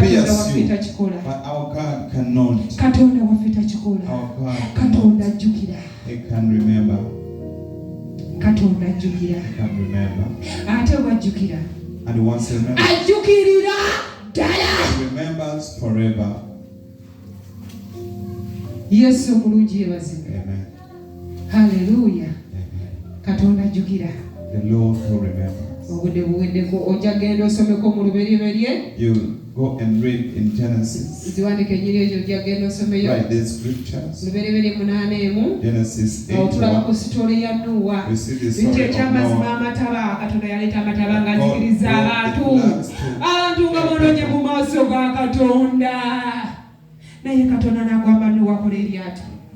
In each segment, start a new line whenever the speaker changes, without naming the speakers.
pierce you, but our God cannot. Our God He can remember. He can remember. And once He remembers forever.
Yes, Amen. Hallelujah.
Amen. The Lord will remember. You go and read in Genesis. Write these scriptures. Genesis 8:1. We see the story of Noah.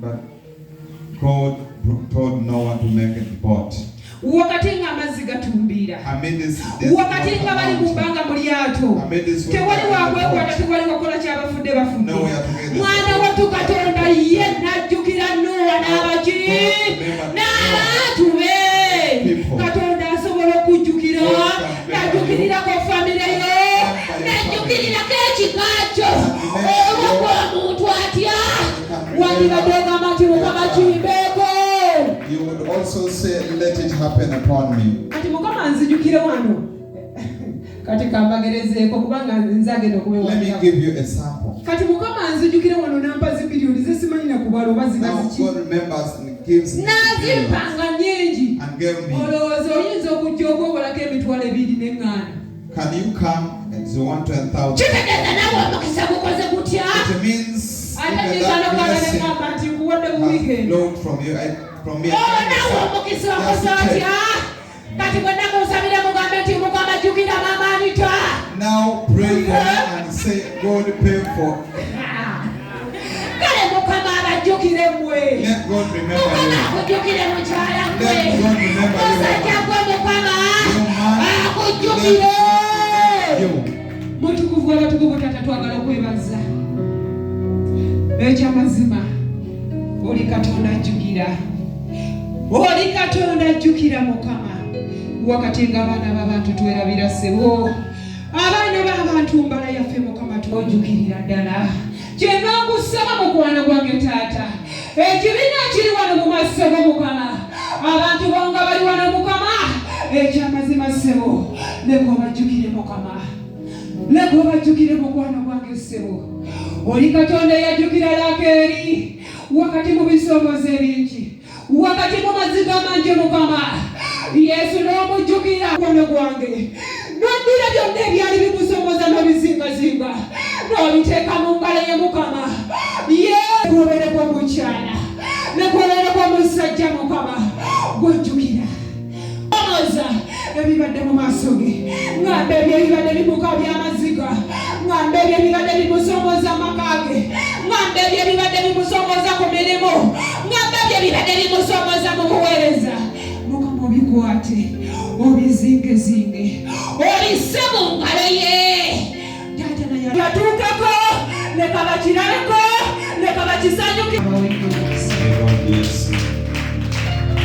But God told Noah to make a boat.
Wakati ng'amazzi gatumbira wakati nga bali mu bbanga mu lyato tewali wakwewata tewali wakola kyabafudde bafudde mwana wattu Katonda ye n'ajjukira Nuuwa n'abaki n'abaatu be. Katonda asobola okujjukira n'ajjukirirako famire yo n'ajjukirirako ekika kyo olwokuba omuntu atya wandibadde ogamba nti Mukama kimbeeko.
You would also say, let it happen upon me.
Ati Mukama nzijukire wano. Kati kambagerezeko kubanga nzagenda okubewa.
Let me give you a sample.
Kati Mukama nzijukire wano nampa zibirioni zesimanyi na kubalo bazibaziki.
God remembers and gives me.
Nazipanga nyingi.
And gave me.
Olowooza oyinza okujja okwokolako emitwalo 2 n'eŋŋaana.
Can you come and you want 10,000?
Kitegeeza nawe omukisa gukoze gutya.
It means
ate nyinza n'okala nti nkuwadde mu weekend.
Lord from you. From me.
Now
pray for me and say, God pay for. Let God remember you. Let God
Oli Katonda ajjukira Mukama wakati ng'abaana b'abantu twerabira ssebo abaana b'abantu mbala yaffe Mukama twojjukirira ddala kye nkusaba mukwano gwange taata ekibiina kiri wano mu maaso go Mukama abantu bonga bali wano Mukama ekyamazima ssebo leka obajjukire Mukama leka obajjukire mukwano gwange ssebo oli Katonda yajjukira Laakeeri wakati mu bisomozo ebingi wakati mu maziga mangi Mukama Yesu n'omujjukira mukwano gwange n'oddira byonna ebyali bimusomoza n'obizingazinga n'obiteeka mu ngalo ye Mukama kubeerekwa mukyala ne kubeerekwa musajja Mukama gw'ojjukira omoza ebibadde mu maaso ge ng'amba ebyo ebibadde bimuka by'amaziga ng'amba ebyo ebibadde bimusomoza amaka ge ng'amba ebyo ebibadde bimusomoza ku mirimu ng'amba ebyo ebibadde bimusomoza mu buweereza Mukama obikwate obizingezinge obisse mu ngalo ye taata naye yatuukako leka bakiraleko leka bakisanyuke.